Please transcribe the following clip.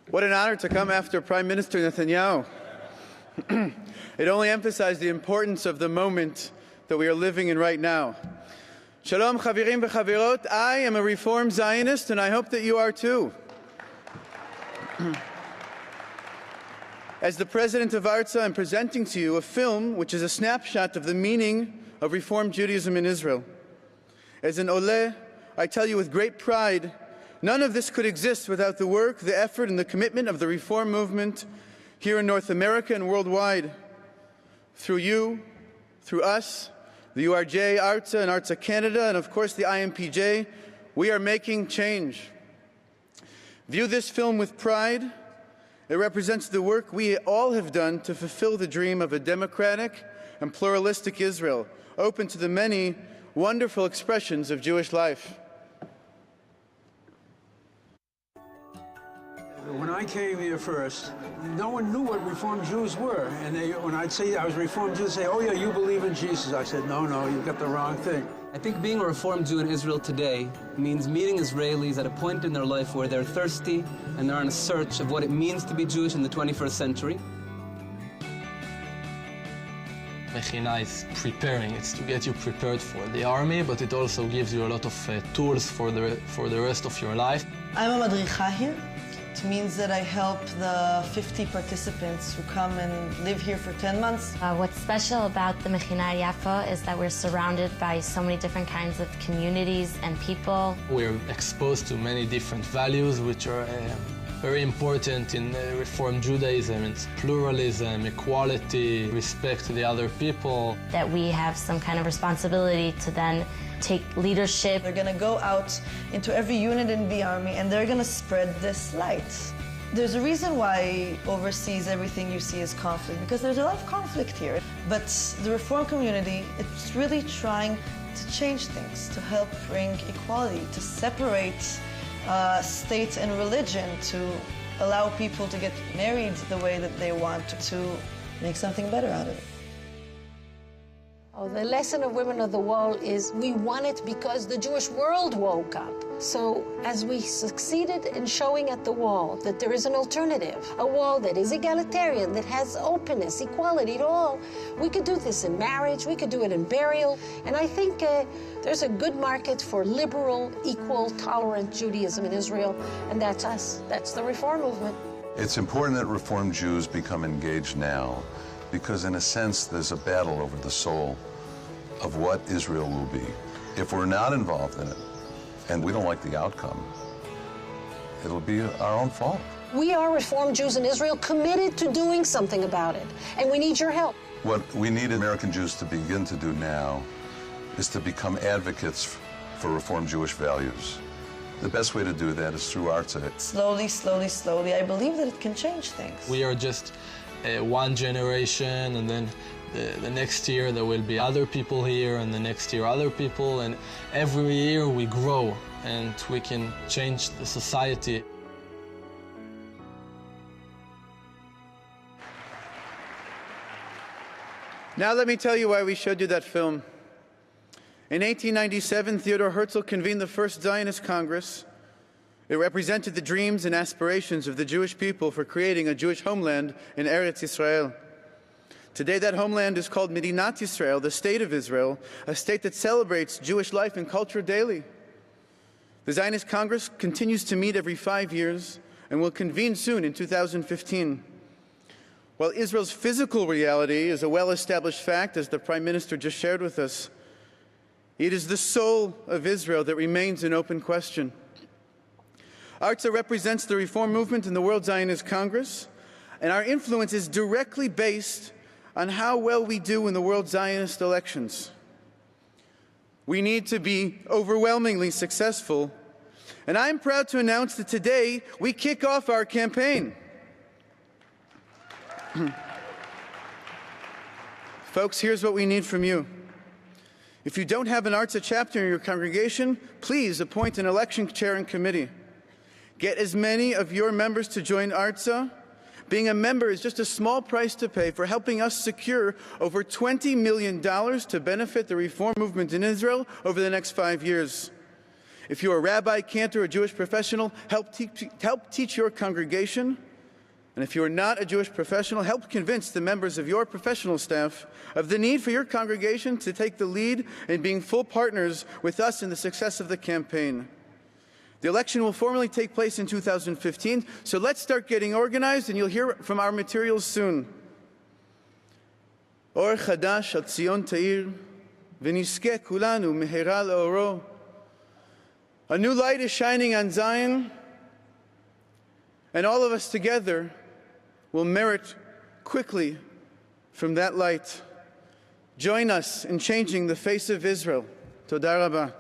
What an honor to come after Prime Minister Netanyahu. It only emphasized the importance of the moment that we are living in right now. Shalom, chavirim v'chavirot. I am a Reformed Zionist, and I hope that you are too. As the president of ARTSA, I'm presenting to you a film which is a snapshot of the meaning of Reformed Judaism in Israel. As an Oleh, I tell you with great pride, none of this could exist without the work, the effort, and the commitment of the Reform movement here in North America and worldwide. Through you, through us, the URJ, ARTSA, and ARTSA Canada, and of course the IMPJ, we are making change. View this film with pride. It represents the work we all have done to fulfill the dream of a democratic and pluralistic Israel, open to the many wonderful expressions of Jewish life. When I came here first, no one knew what Reformed Jews were. And when I'd say I was Reformed Jew, they'd say, oh yeah, you believe in Jesus. I said, no, you've got the wrong thing. I think being a Reformed Jew in Israel today means meeting Israelis at a point in their life where they're thirsty and they're on a search of what it means to be Jewish in the 21st century. Mechina is preparing. It's to get you prepared for the army, but it also gives you a lot of tools for the rest of your life. I'm a madricha here. It means that I help the 50 participants who come and live here for 10 months. What's special about the Mechina Yafa is that we're surrounded by so many different kinds of communities and people. We're exposed to many different values which are very important in Reform Judaism. It's pluralism, equality, respect to the other people. That we have some kind of responsibility to then take leadership. They're going to go out into every unit in the army and they're going to spread this light. There's a reason why overseas everything you see is conflict, because there's a lot of conflict here. But the Reform community, it's really trying to change things, to help bring equality, to separate state and religion, to allow people to get married the way that they want, to make something better out of it. Oh, the lesson of Women of the Wall is we won it because the Jewish world woke up. So as we succeeded in showing at the wall that there is an alternative, a wall that is egalitarian, that has openness, equality to all, we could do this in marriage, we could do it in burial, and I think there's a good market for liberal, equal, tolerant Judaism in Israel, and that's us. That's the Reform movement. It's important that Reformed Jews become engaged now, because in a sense there's a battle over the soul of what Israel will be. If we're not involved in it, and we don't like the outcome, it'll be our own fault. We are Reformed Jews in Israel committed to doing something about it, and we need your help. What we need American Jews to begin to do now is to become advocates for Reformed Jewish values. The best way to do that is through ARTSA. Slowly, slowly, slowly, I believe that it can change things. We are just one generation, and then the next year there will be other people here, and the next year other people, and every year we grow and we can change the society. Now let me tell you why we showed you that film. In 1897, Theodor Herzl convened the first Zionist Congress. It represented the dreams and aspirations of the Jewish people for creating a Jewish homeland in Eretz Israel. Today that homeland is called Medinat Yisrael, the State of Israel, a state that celebrates Jewish life and culture daily. The Zionist Congress continues to meet every 5 years and will convene soon in 2015. While Israel's physical reality is a well-established fact, as the Prime Minister just shared with us, it is the soul of Israel that remains an open question. ARTSA represents the Reform movement in the World Zionist Congress, and our influence is directly based on how well we do in the World Zionist elections. We need to be overwhelmingly successful, and I'm proud to announce that today we kick off our campaign. Folks, here's what we need from you. If you don't have an ARTSA chapter in your congregation, please appoint an election chair and committee. Get as many of your members to join ARTSA. Being a member is just a small price to pay for helping us secure over $20 million to benefit the Reform movement in Israel over the next 5 years. If you're a rabbi, cantor, or Jewish professional, help teach your congregation. And if you're not a Jewish professional, help convince the members of your professional staff of the need for your congregation to take the lead in being full partners with us in the success of the campaign. The election will formally take place in 2015, so let's start getting organized, and you'll hear from our materials soon. Or chadash al Tzion ta'ir, v'nizkeh kulanu mehera le'oro. A new light is shining on Zion, and all of us together will merit quickly from that light. Join us in changing the face of Israel. Toda Rabba.